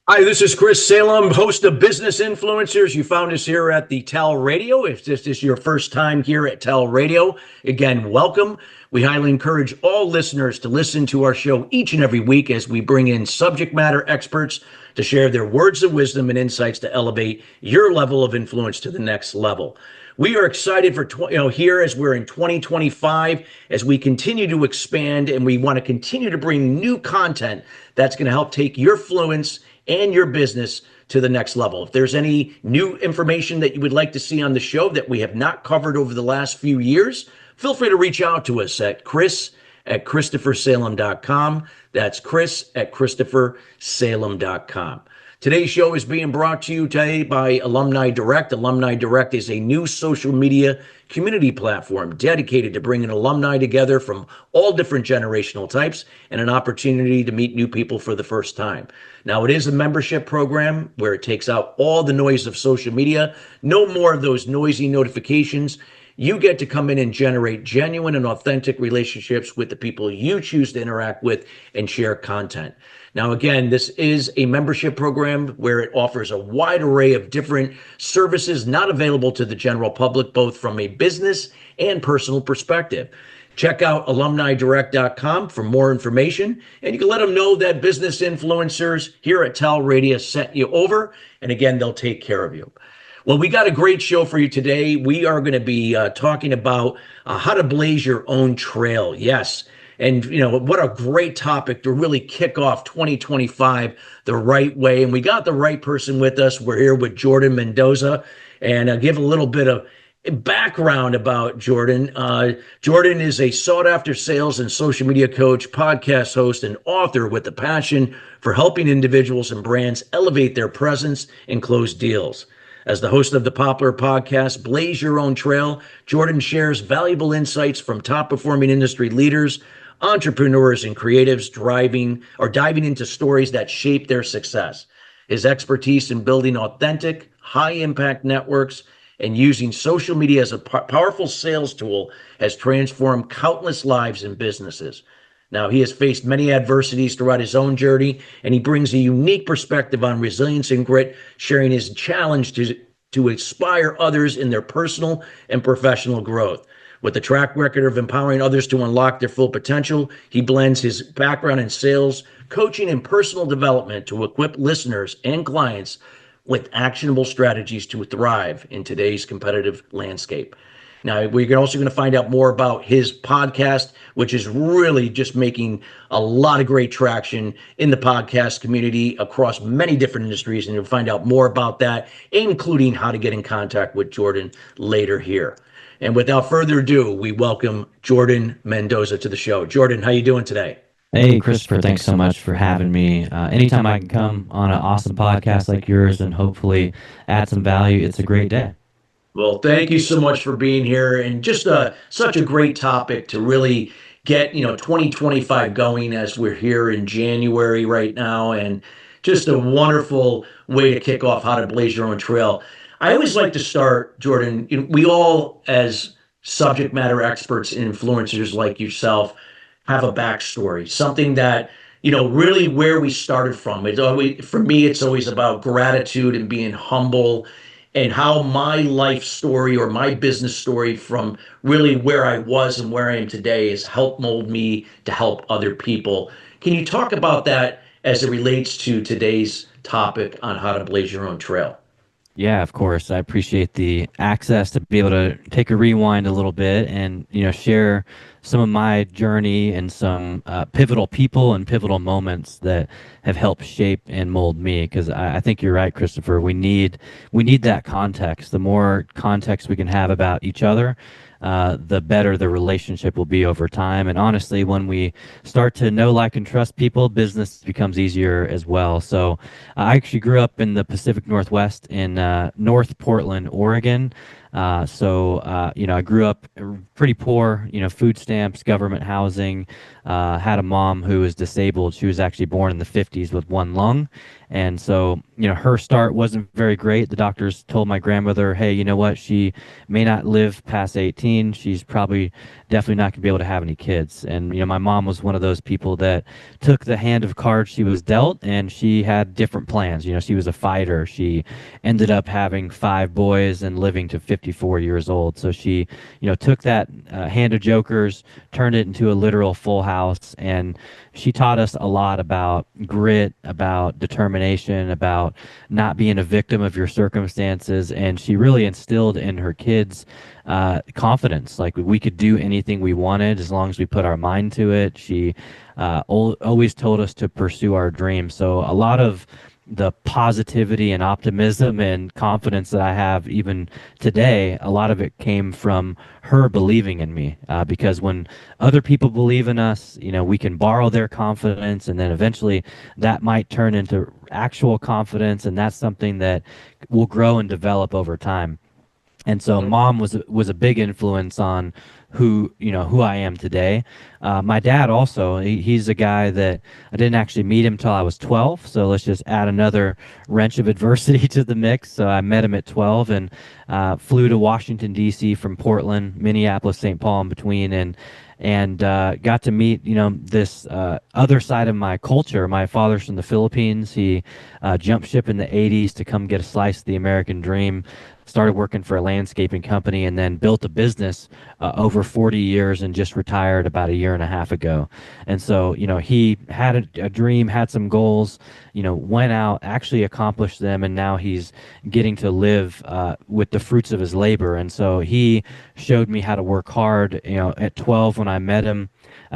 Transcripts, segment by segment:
Hi, this is Chris Salem, host of Business Influencers. You found us here at the TALRadio. If this is your first time here at TALRadio, again, welcome. We highly encourage all listeners to listen to our show each and every week as we bring in subject matter experts to share their words of wisdom and insights to elevate your level of influence to the next level. We are excited for here as we're in 2025, as we continue to expand, and we want to continue to bring new content that's going to help take your fluence and your business to the next level. If there's any new information that you would like to see on the show that we have not covered over the last few years, feel free to reach out to us at chris@christophersalem.com. That's chris@christophersalem.com. Today's show is being brought to you today by Alumni Direct. Alumni Direct is a new social media community platform dedicated to bringing alumni together from all different generational types and an opportunity to meet new people for the first time. Now, it is a membership program where it takes out all the noise of social media. No more of those noisy notifications. You get to come in and generate genuine and authentic relationships with the people you choose to interact with and share content. Now, again, this is a membership program where it offers a wide array of different services not available to the general public, both from a business and personal perspective. Check out alumnidirect.com for more information, and you can let them know that Business Influencers here at TALRadio sent you over, and again, they'll take care of you. Well, we got a great show for you today. We are going to be talking about how to blaze your own trail. Yes. And, what a great topic to really kick off 2025 the right way. And we got the right person with us. We're here with Jordan Mendoza, and I'll give a little bit of background about Jordan. Jordan is a sought-after sales and social media coach, podcast host, and author with a passion for helping individuals and brands elevate their presence and close deals. As the host of the popular podcast, Blaze Your Own Trail, Jordan shares valuable insights from top-performing industry leaders, entrepreneurs, and creatives diving into stories that shape their success. His expertise in building authentic, high-impact networks and using social media as a powerful sales tool has transformed countless lives and businesses. Now, he has faced many adversities throughout his own journey, and he brings a unique perspective on resilience and grit, sharing his challenge to inspire others in their personal and professional growth. With a track record of empowering others to unlock their full potential, he blends his background in sales, coaching, and personal development to equip listeners and clients with actionable strategies to thrive in today's competitive landscape. Now, we're also going to find out more about his podcast, which is really just making a lot of great traction in the podcast community across many different industries. And you'll find out more about that, including how to get in contact with Jordan later here. And without further ado, we welcome Jordan Mendoza to the show. Jordan, how you doing today? Hey, Christopher, thanks so much for having me. Anytime I can come on an awesome podcast like yours and hopefully add some value, it's a great day. Well, thank you so much for being here, and just such a great topic to really get 2025 going as we're here in January right now, and just a wonderful way to kick off how to blaze your own trail. I always like to start, Jordan. We all, as subject matter experts and influencers like yourself, have a backstory, something that really where we started from. For me, it's always about gratitude and being humble, and how my life story or my business story from really where I was and where I am today has helped mold me to help other people. Can you talk about that as it relates to today's topic on how to blaze your own trail? Yeah, of course. I appreciate the access to be able to take a rewind a little bit and, share some of my journey and some pivotal people and pivotal moments that have helped shape and mold me. Because I think you're right, Christopher. We need that context. The more context we can have about each other, the better the relationship will be over time. And honestly, when we start to know, like, and trust people, business becomes easier as well. So I actually grew up in the Pacific Northwest in North Portland, Oregon. I grew up pretty poor, food stamps, government housing, had a mom who was disabled. She was actually born in the 50s with one lung. And so, her start wasn't very great. The doctors told my grandmother, hey, you know what? She may not live past 18. She's probably definitely not going to be able to have any kids. And, my mom was one of those people that took the hand of cards she was dealt, and she had different plans. She was a fighter. She ended up having 5 boys and living to 54 years old. So she, took that hand of jokers, turned it into a literal full house, and she taught us a lot about grit, about determination, about not being a victim of your circumstances. And she really instilled in her kids confidence. Like we could do anything we wanted as long as we put our mind to it. She always told us to pursue our dreams. So a lot of the positivity and optimism and confidence that I have even today, a lot of it came from her believing in me. Because when other people believe in us, we can borrow their confidence, and then eventually that might turn into actual confidence, and that's something that will grow and develop over time. And so mom was a big influence on who I am today. My dad also, he's a guy that I didn't actually meet him till I was 12. So let's just add another wrench of adversity to the mix. So I met him at 12 and flew to Washington D.C. from Portland, Minneapolis, St. Paul in between, and got to meet this other side of my culture. My father's from the Philippines. He jumped ship in the 80s to come get a slice of the American dream. Started working for a landscaping company, and then built a business over 40 years, and just retired about a year and a half ago. And so, he had a dream, had some goals, went out, actually accomplished them, and now he's getting to live with the fruits of his labor. And so he showed me how to work hard. At 12 when I met him,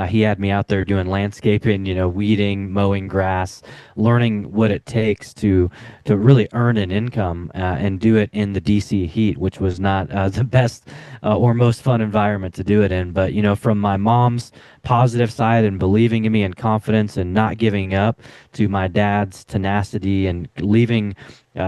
he had me out there doing landscaping, weeding, mowing grass, learning what it takes to really earn an income and do it in the DC heat, which was not the best or most fun environment to do it in. But from my mom's positive side and believing in me and confidence and not giving up, to my dad's tenacity and leaving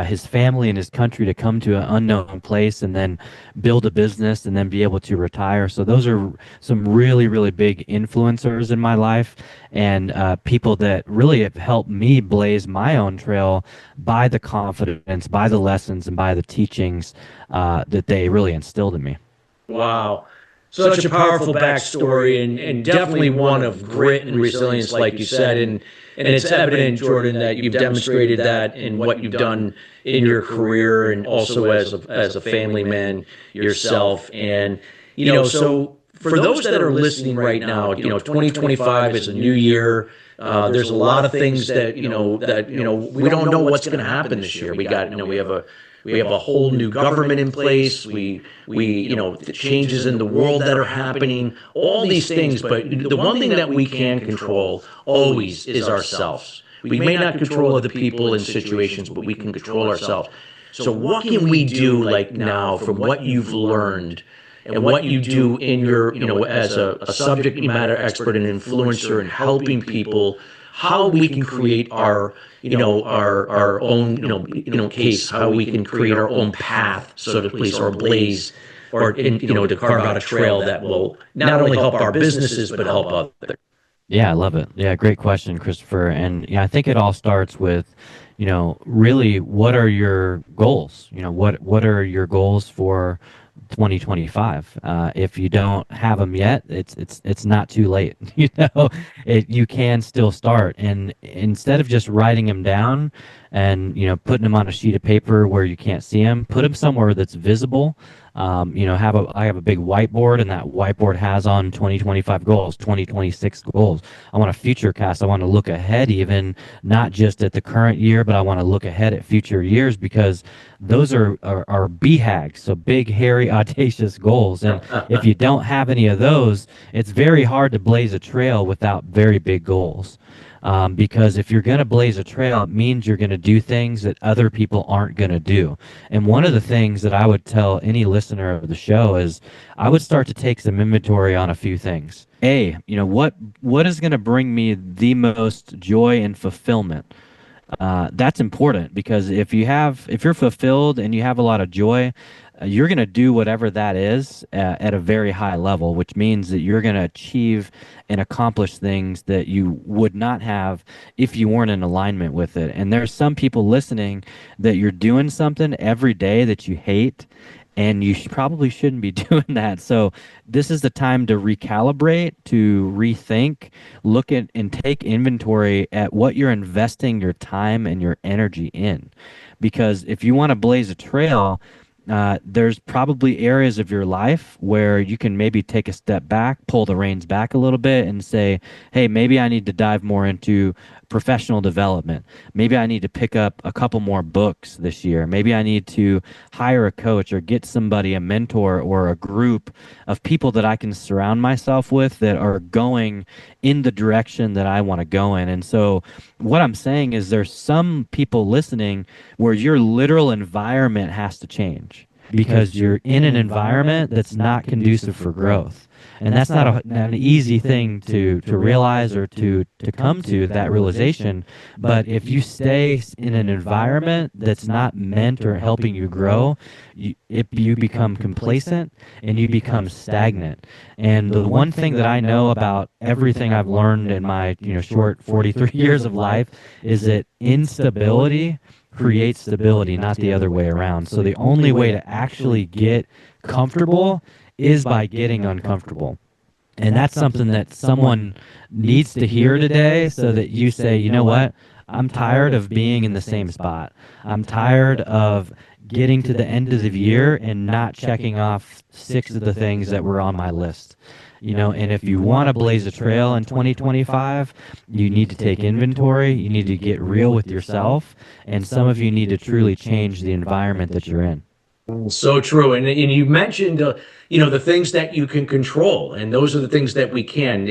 his family and his country to come to an unknown place and then build a business and then be able to retire. So those are some really, really big influencers in my life, and people that really have helped me blaze my own trail by the confidence, by the lessons, and by the teachings that they really instilled in me. Wow. Such a powerful backstory, and definitely one of grit and resilience, like you said. And it's evident, Jordan, that you've demonstrated that in what you've done in your career, and also as a family man yourself. And, so for those that are listening right now, 2025 is a new year. There's a lot of things that, we don't know what's going to happen this year. We have a whole new government in place. The changes in the world that are happening, all these things. But the one thing that we can control always is ourselves. We may not control other people and situations, but we can control ourselves. So what can we do, like now, from what you've learned and what you do in your, as a subject matter expert and influencer and helping people, how we can create our own, case, how we can create our own path, so to please, or blaze, or, to carve out a trail that will not only help our businesses, but help others. Yeah, I love it. Yeah, great question, Christopher. And I think it all starts with, really, what are your goals? What are your goals for 2025? If you don't have them yet, it's not too late. You can still start, and instead of just writing them down and putting them on a sheet of paper where you can't see them, put them somewhere that's visible. I have a big whiteboard, and that whiteboard has on 2025 goals, 2026 goals. I want to future cast. I want to look ahead, even not just at the current year, but I want to look ahead at future years, because those are BHAGs, so big, hairy, audacious goals. And if you don't have any of those, it's very hard to blaze a trail without very big goals. Because if you're going to blaze a trail, it means you're going to do things that other people aren't going to do. And one of the things that I would tell any listener of the show is I would start to take some inventory on a few things. What is going to bring me the most joy and fulfillment? That's important, because if you're fulfilled and you have a lot of joy, you're going to do whatever that is at a very high level, which means that you're going to achieve and accomplish things that you would not have if you weren't in alignment with it. And there's some people listening that you're doing something every day that you hate, and you probably shouldn't be doing that. So this is the time to recalibrate, to rethink, look at and take inventory at what you're investing your time and your energy in. Because if you want to blaze a trail, there's probably areas of your life where you can maybe take a step back, pull the reins back a little bit, and say, hey, maybe I need to dive more into professional development. Maybe I need to pick up a couple more books this year. Maybe I need to hire a coach or get somebody, a mentor, or a group of people that I can surround myself with that are going in the direction that I want to go in. And so, what I'm saying is, there's some people listening where your literal environment has to change because you're in an environment that's not conducive for growth. And that's not an easy thing to realize or to come to that realization. But if you stay in an environment that's not meant or helping you grow, you become complacent and you become stagnant. And the one thing that I know about everything I've learned in my short 43 years of life is that instability creates stability, not the other way around. So the only way to actually get comfortable is by getting uncomfortable. And that's something that someone needs to hear today so that you say, you know what? I'm tired of being in the same spot. I'm tired of getting to the end of the year and not checking off 6 of the things that were on my list. And if you want to blaze a trail in 2025, you need to take inventory, you need to get real with yourself, and some of you need to truly change the environment that you're in. So true. And you mentioned, the things that you can control, and those are the things that we can,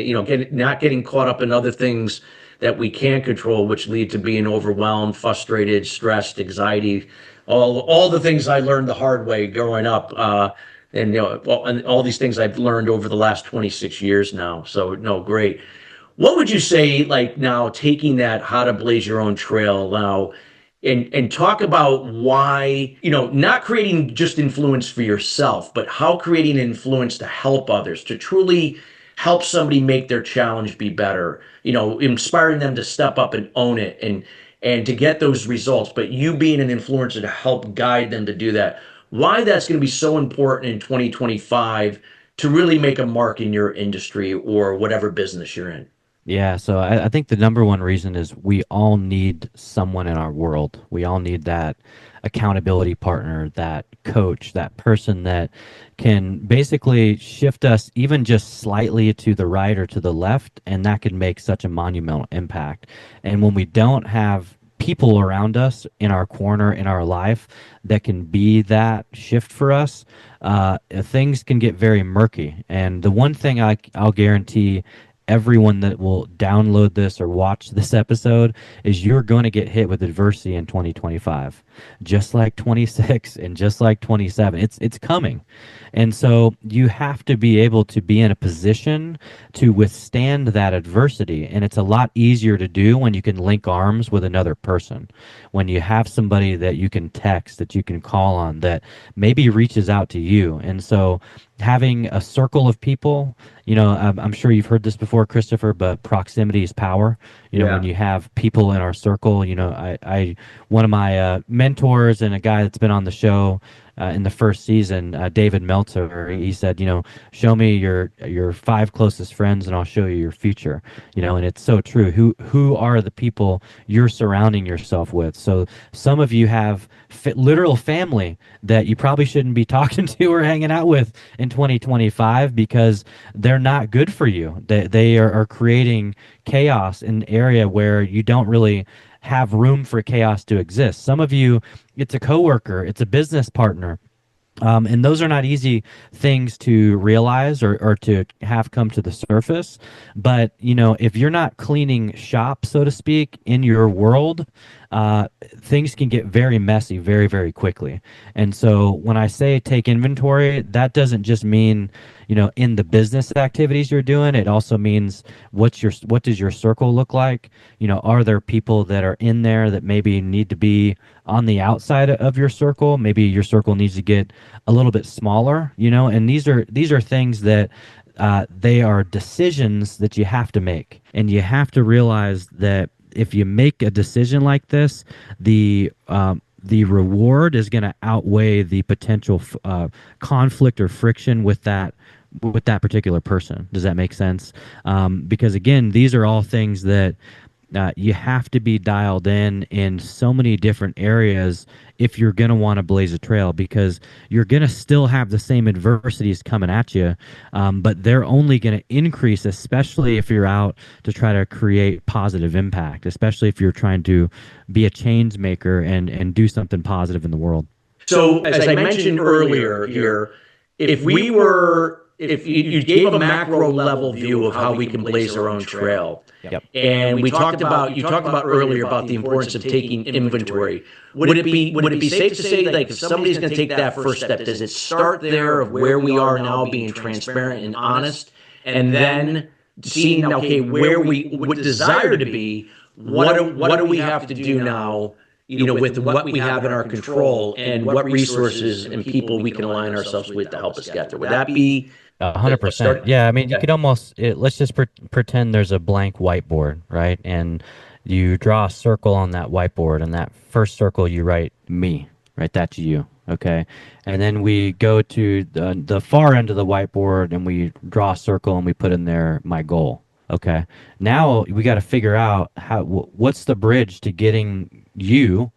not getting caught up in other things that we can't control, which lead to being overwhelmed, frustrated, stressed, anxiety, all the things I learned the hard way growing up. And all these things I've learned over the last 26 years now. So no, great. What would you say, like now, taking that how to blaze your own trail now, and talk about why, not creating just influence for yourself, but how creating influence to help others, to truly help somebody make their challenge be better, inspiring them to step up and own it and to get those results, but you being an influencer to help guide them to do that. Why that's going to be so important in 2025 to really make a mark in your industry or whatever business you're in. Yeah, so I think the number one reason is we all need someone in our world. We all need that accountability partner, that coach, that person that can basically shift us even just slightly to the right or to the left, and that can make such a monumental impact. And when we don't have people around us in our corner in our life that can be that shift for us, things can get very murky. And the one thing I'll guarantee everyone that will download this or watch this episode is you're going to get hit with adversity in 2025, just like 26 and just like 27. It's coming. And so you have to be able to be in a position to withstand that adversity. And it's a lot easier to do when you can link arms with another person, when you have somebody that you can text, that you can call on, that maybe reaches out to you. And so having a circle of people, I'm sure you've heard this before, Christopher, but proximity is power. When you have people in our circle, I one of my mentors and a guy that's been on the show in the first season, David Meltzer, he said, show me your 5 closest friends and I'll show you your future. And it's so true. Who are the people you're surrounding yourself with? So some of you have literal family that you probably shouldn't be talking to or hanging out with in 2025 because they're not good for you. They are creating chaos in an area where you don't really have room for chaos to exist. Some of you, it's a coworker, it's a business partner. And those are not easy things to realize or to have come to the surface. But, if you're not cleaning shop, so to speak, in your world, things can get very messy very, very quickly. And so when I say take inventory, that doesn't just mean, in the business activities you're doing. It also means what does your circle look like? Are there people that are in there that maybe need to be on the outside of your circle? Maybe your circle needs to get a little bit smaller, and these are things that they are decisions that you have to make, and you have to realize that if you make a decision like this, the reward is going to outweigh the potential conflict or friction with that particular person. Does that make sense? Because again, these are all things that you have to be dialed in so many different areas if you're going to want to blaze a trail, because you're going to still have the same adversities coming at you, but they're only going to increase, especially if you're out to try to create positive impact, especially if you're trying to be a change maker and do something positive in the world. So, as I mentioned earlier here, if you gave a macro level view of how we can blaze our own trail, Yep. and you talked about earlier about the importance of taking inventory. Would it be safe to say, like, if somebody's going to take that first step, does it start there of where we are now, being transparent and honest, and then seeing, okay, where we would desire to be, what do we have to do now, with what we have in our control, and what resources and people we can align ourselves with to help us get there? Would that be 100%. Yeah, I mean, you could almost let's just pretend there's a blank whiteboard, right? And you draw a circle on that whiteboard, and that first circle you write me, right? That's you, okay? And then we go to the far end of the whiteboard, and we draw a circle, and we put in there my goal, okay? Now we got to figure out what's the bridge to getting you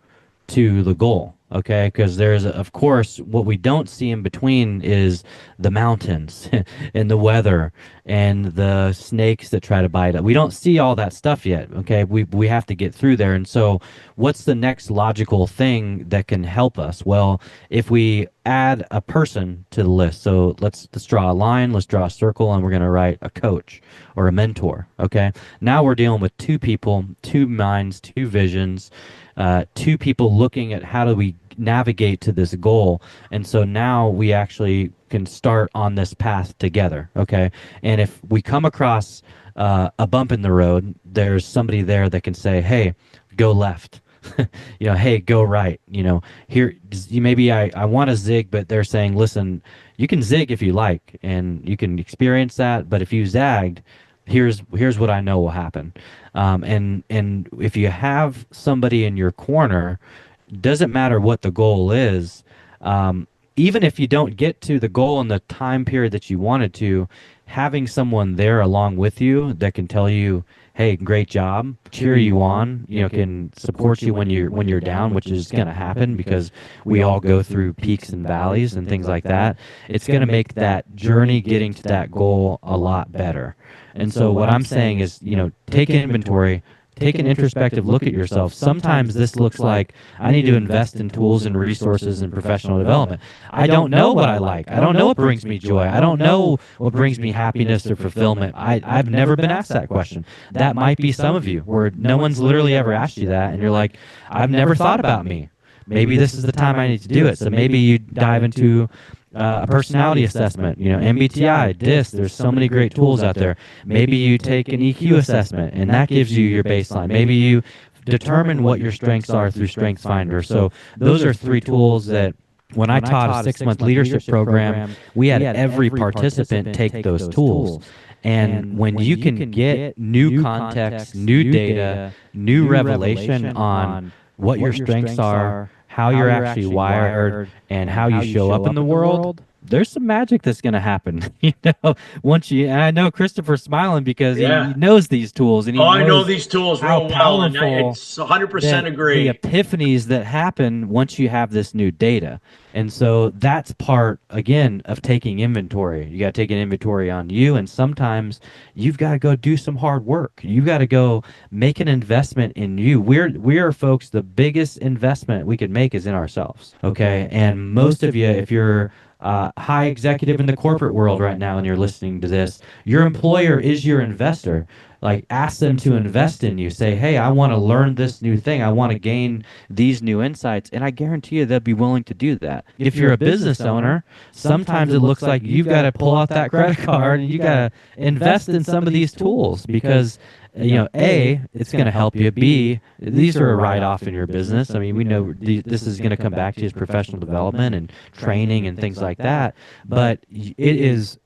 to the goal, okay? Because there's, of course, what we don't see in between is the mountains and the weather and the snakes that try to bite us. We don't see all that stuff yet, okay? We have to get through there. And so what's the next logical thing that can help us? Well, if we add a person to the list, so let's draw a line, let's draw a circle, and we're going to write a coach or a mentor, okay? Now we're dealing with two people, two minds, two visions, two people looking at how do we navigate to this goal. And so now we actually can start on this path together, okay? And if we come across a bump in the road, there's somebody there that can say, hey, go left. Hey, go right. Here, maybe I want to zig, but they're saying, listen, you can zig if you like, and you can experience that, but if you zagged, here's what I know will happen. And if you have somebody in your corner, doesn't matter what the goal is, even if you don't get to the goal in the time period that you wanted to, having someone there along with you that can tell you, hey, great job, cheer you on, can support you when you're down, which is going to happen because we all go through peaks and valleys and things like that. It's going to make that journey getting to that goal a lot better. And so what I'm saying is, take inventory, take an introspective look at yourself. Sometimes this looks like I need to invest in tools and resources and professional development. I don't know what I like. I don't know what brings me joy. I don't know what brings me happiness or fulfillment. I've never been asked that question. That might be some of you where no one's literally ever asked you that, and you're like, I've never thought about me. Maybe this is the time I need to do it. So maybe you dive into a personality assessment, MBTI, DISC. There's so many great tools out there. Maybe you take an EQ assessment, and that gives you your baseline. Maybe you determine what your strengths are through StrengthsFinder. So those are three tools that when I taught a 6-month leadership program, we had every participant take those tools. And when you can get new context, new data, new revelation on what your strengths are, how you're actually wired, and how you show up in the world, there's some magic that's going to happen. And I know Christopher's smiling because he knows these tools, and I know these tools real well, and it's 100% agree. The epiphanies that happen once you have this new data. And so that's part, again, of taking inventory. You got to take an inventory on you, and sometimes you've got to go do some hard work. You got to go make an investment in you. We are folks, the biggest investment we can make is in ourselves, okay? And most of you, if you're high executive in the corporate world right now and you're listening to this, your employer is your investor. Like, ask them to invest in you. Say, hey, I want to learn this new thing. I want to gain these new insights. And I guarantee you they'll be willing to do that. If you're a business owner, sometimes it looks like you've got to pull out that credit card and you got to invest in some of these tools because A, it's going to help you. B, these are a write-off in your business. I mean, we know this is going to come back to you as professional development and training and things like that. But it is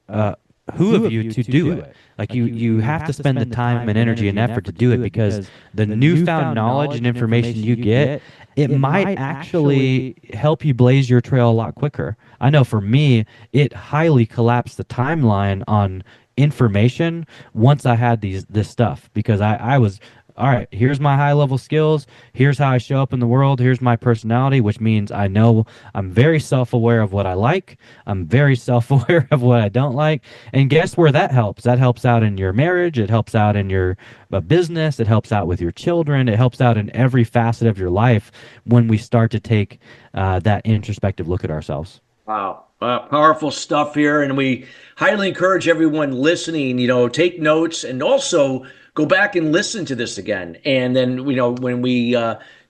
who of you to do it? Like you have to spend the time and energy and effort to do it because the newfound knowledge and information you get, it might actually help you blaze your trail a lot quicker. I know for me, it highly collapsed the timeline on information once I had this stuff because I was all right, here's my high level skills, here's how I show up in the world, here's my personality, which means I know I'm very self-aware of what I like, I'm very self-aware of what I don't like. And guess where that helps? That helps out in your marriage, it helps out in your business, it helps out with your children, it helps out in every facet of your life when we start to take that introspective look at ourselves. Wow. Powerful stuff here. And we highly encourage everyone listening, take notes and also go back and listen to this again. And then, when we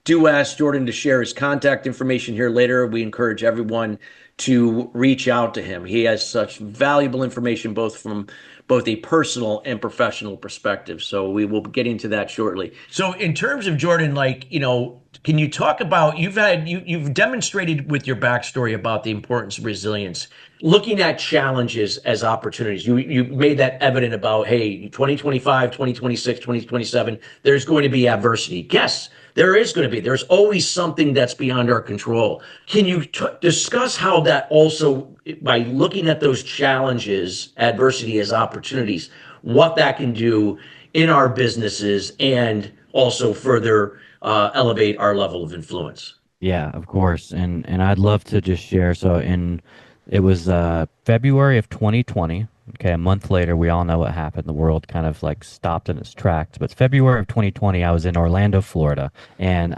do ask Jordan to share his contact information here later, we encourage everyone to reach out to him. He has such valuable information, both from both a personal and professional perspective. So we will get into that shortly. So in terms of Jordan, can you talk about you've demonstrated with your backstory about the importance of resilience, looking at challenges as opportunities. You made that evident about, hey, 2025, 2026, 2027, there's going to be adversity. Yes, there is going to be. There's always something that's beyond our control. Can you discuss how that also, by looking at those challenges, adversity as opportunities, what that can do in our businesses and also further elevate our level of influence? Yeah, of course. And I'd love to just share. It was February of 2020. Okay, a month later, we all know what happened. The world kind of like stopped in its tracks. But February of 2020, I was in Orlando, Florida, and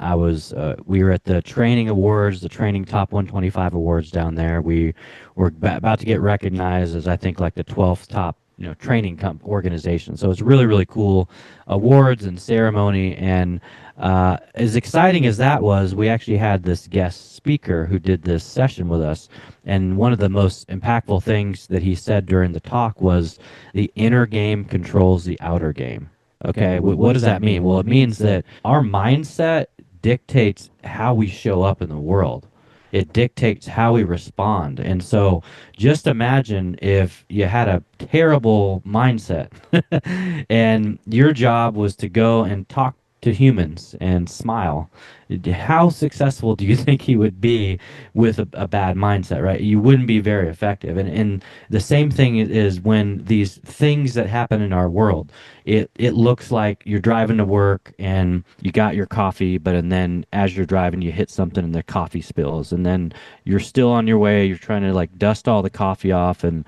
we were at the training awards, the training top 125 awards down there. We were about to get recognized as, I think, like the 12th top training organization. So it's really, really cool awards and ceremony. And as exciting as that was, we actually had this guest speaker who did this session with us. And one of the most impactful things that he said during the talk was the inner game controls the outer game. Okay, what does that mean? Well, it means that our mindset dictates how we show up in the world. It dictates how we respond. And so just imagine if you had a terrible mindset and your job was to go and talk to humans and smile. How successful do you think he would be with a bad mindset, right? You wouldn't be very effective. And the same thing is when these things that happen in our world, it looks like you're driving to work and you got your coffee, and then as you're driving, you hit something and the coffee spills. And then you're still on your way, you're trying to like dust all the coffee off and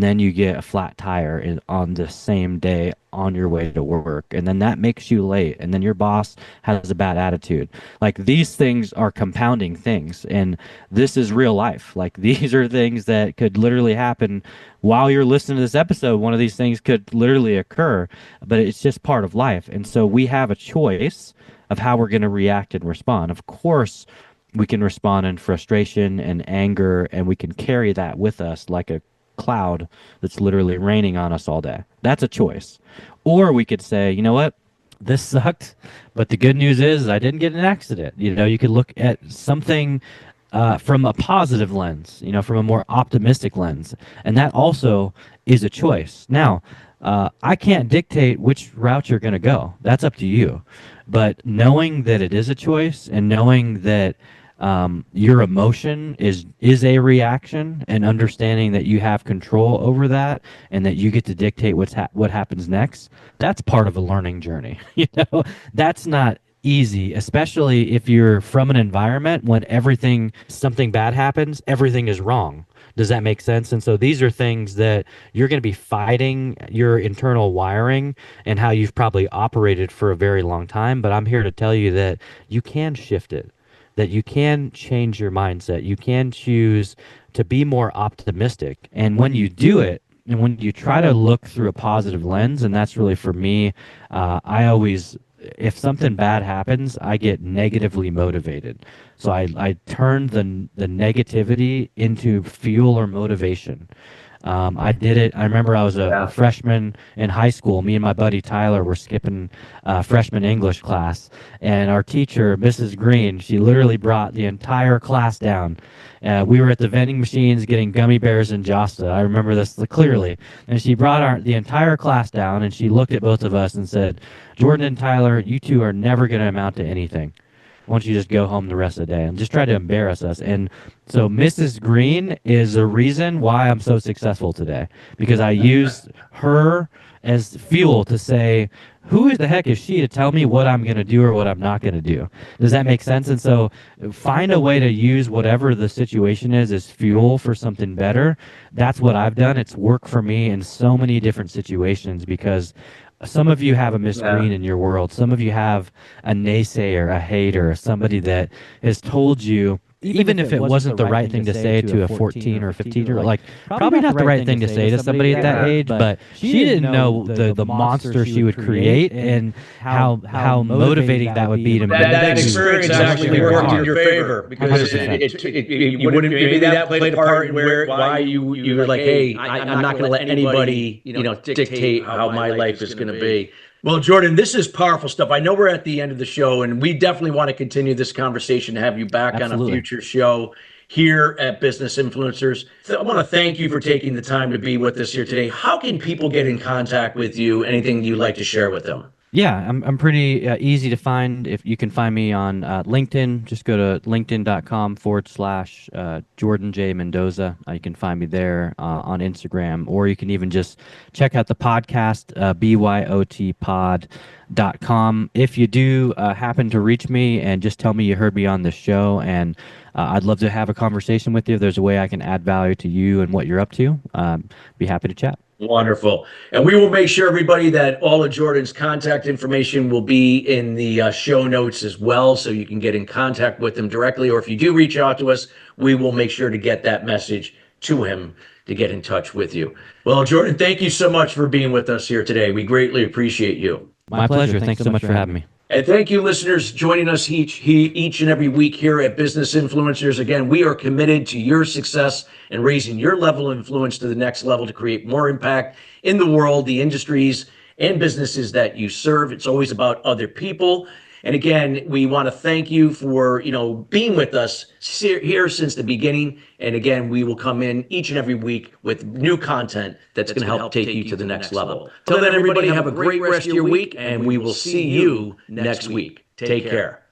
then you get a flat tire on the same day on your way to work, and then that makes you late, and then your boss has a bad attitude. Like, these things are compounding things, and this is real life. Like, these are things that could literally happen while you're listening to this episode. One of these things could literally occur, but it's just part of life. And so we have a choice of how we're going to react and respond. Of course, we can respond in frustration and anger, and we can carry that with us like a cloud that's literally raining on us all day. That's a choice. Or we could say, you know what? This sucked, but the good news is I didn't get in an accident. You could look at something from a positive lens, from a more optimistic lens. And that also is a choice. Now, I can't dictate which route you're going to go. That's up to you. But knowing that it is a choice and knowing that your emotion is a reaction, and understanding that you have control over that and that you get to dictate what happens next, that's part of a learning journey. That's not easy, especially if you're from an environment when something bad happens, everything is wrong. Does that make sense? And so these are things that you're going to be fighting your internal wiring and how you've probably operated for a very long time. But I'm here to tell you that you can shift it. that you can change your mindset. You can choose to be more optimistic. And when you do it, and when you try to look through a positive lens, and that's really for me, I always, if something bad happens, I get negatively motivated. So I turn the negativity into fuel or motivation. I did it. I remember I was a freshman in high school. Me and my buddy Tyler were skipping freshman English class, and our teacher, Mrs. Green, she literally brought the entire class down. We were at the vending machines getting gummy bears and Josta. I remember this clearly. And she brought the entire class down, and she looked at both of us and said, "Jordan and Tyler, you two are never going to amount to anything. Why don't you just go home the rest of the day?" And just try to embarrass us. And so Mrs. Green is the reason why I'm so successful today, because I used her as fuel to say, who the heck is she to tell me what I'm going to do or what I'm not going to do? Does that make sense? And so find a way to use whatever the situation is as fuel for something better. That's what I've done. It's worked for me in so many different situations, because some of you have a Miss Green in your world. Some of you have a naysayer, a hater, somebody that has told you, even if it wasn't the right thing to say to a 14 or 15-year-old, like probably not the right thing to say to somebody at that age, but she didn't know the monster she would create and how motivating that would be to That experience actually worked in your favor, because you wouldn't, maybe that played a part in why you were like, hey, I'm not going to let anybody dictate how my life is going to be. Well, Jordan, this is powerful stuff. I know we're at the end of the show, and we definitely want to continue this conversation, to have you back on a future show here at Business Influencers. I want to thank you for taking the time to be with us here today. How can people get in contact with you? Anything you'd like to share with them? Yeah, I'm pretty easy to find. If you can find me on LinkedIn, just go to linkedin.com/Jordan J. Mendoza. You can find me there on Instagram, or you can even just check out the podcast, byotpod.com. If you do happen to reach me and just tell me you heard me on the show, and I'd love to have a conversation with you. If there's a way I can add value to you and what you're up to, be happy to chat. Wonderful. And we will make sure, everybody, that all of Jordan's contact information will be in the show notes as well, so you can get in contact with him directly. Or if you do reach out to us, we will make sure to get that message to him to get in touch with you. Well, Jordan, thank you so much for being with us here today. We greatly appreciate you. My pleasure. Thanks so much for having me. And thank you, listeners, joining us each and every week here at Business Influencers. Again, we are committed to your success and raising your level of influence to the next level to create more impact in the world, the industries, and businesses that you serve. It's always about other people. And again, we want to thank you for, being with us here since the beginning. And again, we will come in each and every week with new content that's going to help take you to the next level. Till then, everybody, have a great rest of your week, and we will see you next week. Take care.